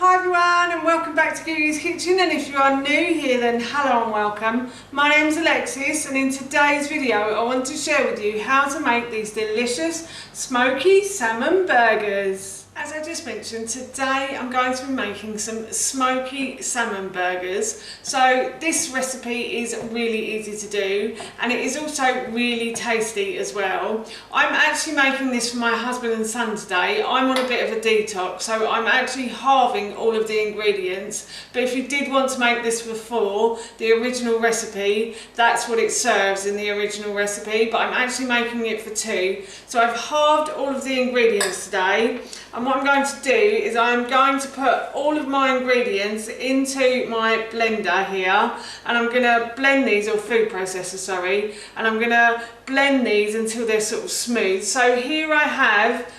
Hi everyone and welcome back to Googie's Kitchen, and if you are new here then hello and welcome. My name's Alexis and in today's video I want to share with you how to make these delicious smoky salmon burgers. As I just mentioned, today I'm going to be making some smoky salmon burgers. So this recipe is really easy to do and it is also really tasty as well. I'm actually making this for my husband and son today. I'm on a bit of a detox, so I'm actually halving all of the ingredients, but if you did want to make this before the original recipe, that's what it serves in the original recipe, but I'm actually making it for two. So I've halved all of the ingredients today, and what I'm going to do is I'm going to put all of my ingredients into my blender here, and I'm going to blend these, or food processor, sorry, and I'm going to blend these until they're sort of smooth. So here I have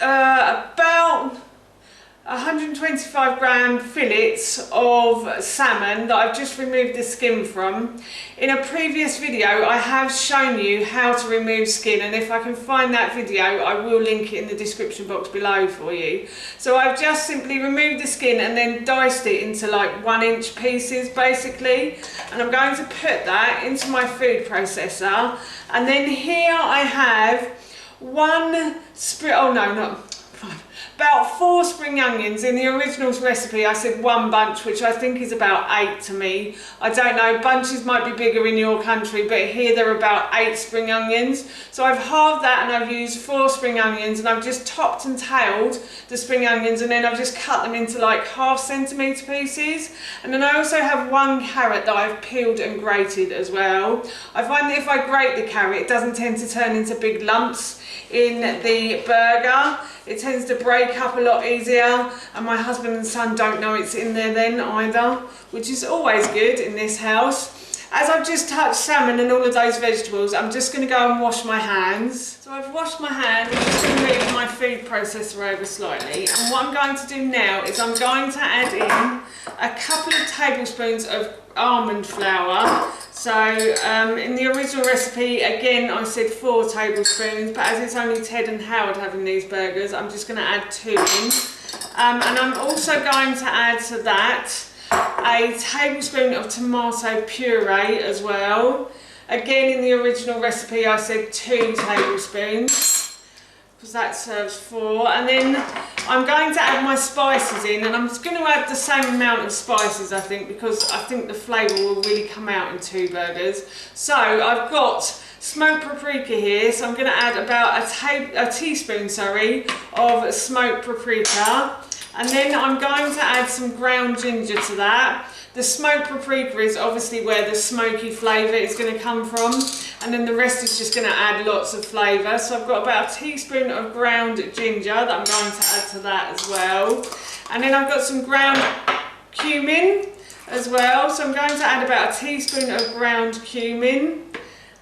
about 125 gram fillets of salmon that I've just removed the skin from. In a previous video I have shown you how to remove skin, and if I can find that video I will link it in the description box below for you. So I've just simply removed the skin and then diced it into like 1-inch pieces basically, and I'm going to put that into my food processor. And then here I have about 4 spring onions. In the original recipe I said 1 bunch, which I think is about 8 to me. I don't know, bunches might be bigger in your country, but here they're about 8 spring onions. So I've halved that and I've used 4 spring onions, and I've just topped and tailed the spring onions, and then I've just cut them into like 1/2 centimetre pieces. And then I also have 1 carrot that I've peeled and grated as well. I find that if I grate the carrot it doesn't tend to turn into big lumps in the burger. It tends to break up a lot easier, and my husband and son don't know it's in there then either, which is always good in this house. As I've just touched salmon and all of those vegetables, I'm just going to go and wash my hands. So I've washed my hands, I'm just going to move my food processor over slightly, and what I'm going to do now is I'm going to add in a couple of tablespoons of almond flour. So in the original recipe, again, I said 4 tablespoons, but as it's only Ted and Howard having these burgers, I'm just going to add 2 in. And I'm also going to add to that a tablespoon of tomato puree as well. Again, in the original recipe, I said 2 tablespoons, because that serves 4. And then I'm going to add my spices in, and I'm just going to add the same amount of spices, I think, because I think the flavour will really come out in 2 burgers. So I've got smoked paprika here, so I'm going to add about a teaspoon of smoked paprika, and then I'm going to add some ground ginger to that. The smoked paprika is obviously where the smoky flavour is going to come from, and then the rest is just going to add lots of flavour. So I've got about a teaspoon of ground ginger that I'm going to add to that as well. And then I've got some ground cumin as well, so I'm going to add about a teaspoon of ground cumin,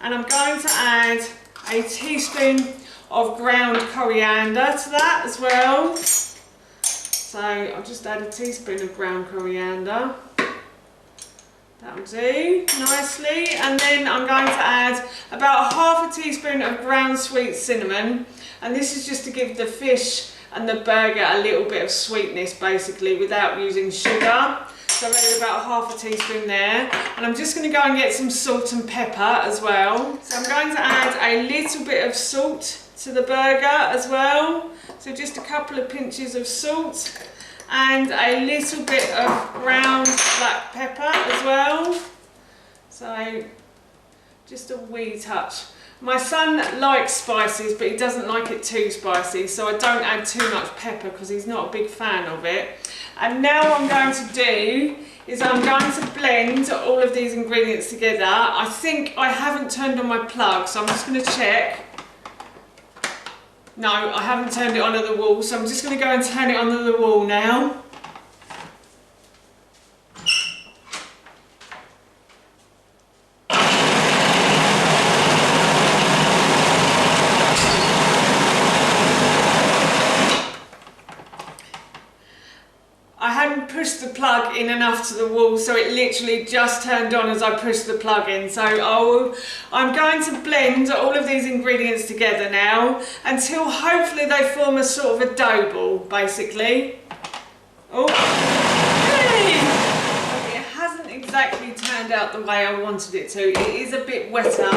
and I'm going to add a teaspoon of ground coriander to that as well. So I'll just add a teaspoon of ground coriander. That'll do nicely. And then I'm going to add about 1/2 teaspoon of ground sweet cinnamon, and this is just to give the fish and the burger a little bit of sweetness basically without using sugar. So I've added about 1/2 teaspoon there, and I'm just going to go and get some salt and pepper as well. So I'm going to add a little bit of salt to the burger as well, so just a couple of pinches of salt, and a little bit of ground black pepper as well, so just a wee touch. My son likes spices, but he doesn't like it too spicy, so I don't add too much pepper because he's not a big fan of it. And now what I'm going to do is I'm going to blend all of these ingredients together. I think I haven't turned on my plug, so I'm just going to check. No, I haven't turned it onto the wall, so I'm just going to go and turn it onto the wall now. I hadn't pushed the plug in enough to the wall, so it literally just turned on as I pushed the plug in. So I'm going to blend all of these ingredients together now until hopefully they form a sort of a dough ball, basically. Oh, hey! It hasn't exactly turned out the way I wanted it to. It is a bit wetter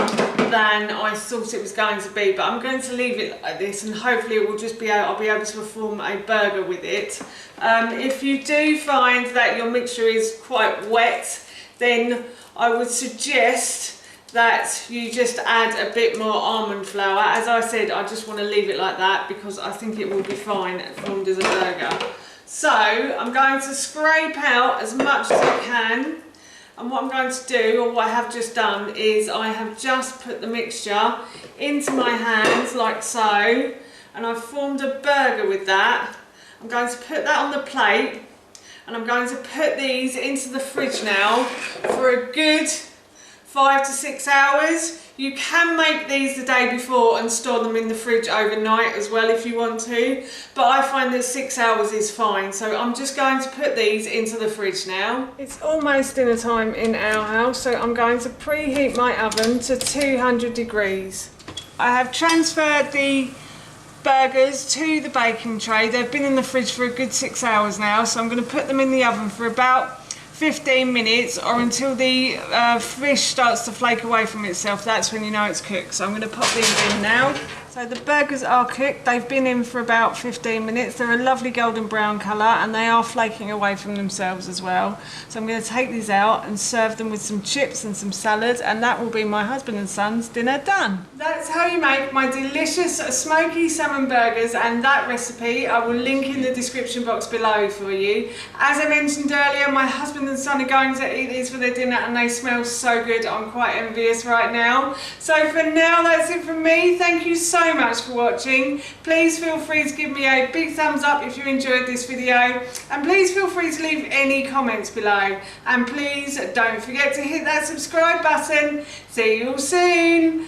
than I thought it was going to be, but I'm going to leave it like this, and hopefully it will just be I'll be able to form a burger with it. If you do find that your mixture is quite wet, then I would suggest that you just add a bit more almond flour. As I said, I just want to leave it like that because I think it will be fine formed as a burger. So I'm going to scrape out as much as I can, and what I'm going to do, or what I have just done, is I have just put the mixture into my hands like so, and I've formed a burger with that. I'm going to put that on the plate, and I'm going to put these into the fridge now for a good 5 to 6 hours. You can make these the day before and store them in the fridge overnight as well if you want to, but I find that 6 hours is fine. So I'm just going to put these into the fridge now. It's almost dinner time in our house, so I'm going to preheat my oven to 200 degrees. I have transferred the burgers to the baking tray. They've been in the fridge for a good 6 hours now, so I'm going to put them in the oven for about 15 minutes, or until the fish starts to flake away from itself. That's when you know it's cooked. So I'm going to pop these in now. So the burgers are cooked. They've been in for about 15 minutes. They're a lovely golden brown colour, and they are flaking away from themselves as well. So I'm going to take these out and serve them with some chips and some salad, and that will be my husband and son's dinner done. That's how you make my delicious smoky salmon burgers, and that recipe I will link in the description box below for you. As I mentioned earlier, my husband and son are going to eat these for their dinner, and they smell so good. I'm quite envious right now. So for now, that's it from me. Thank you so much for watching. Please feel free to give me a big thumbs up if you enjoyed this video, and please feel free to leave any comments below, and please don't forget to hit that subscribe button. See you all soon.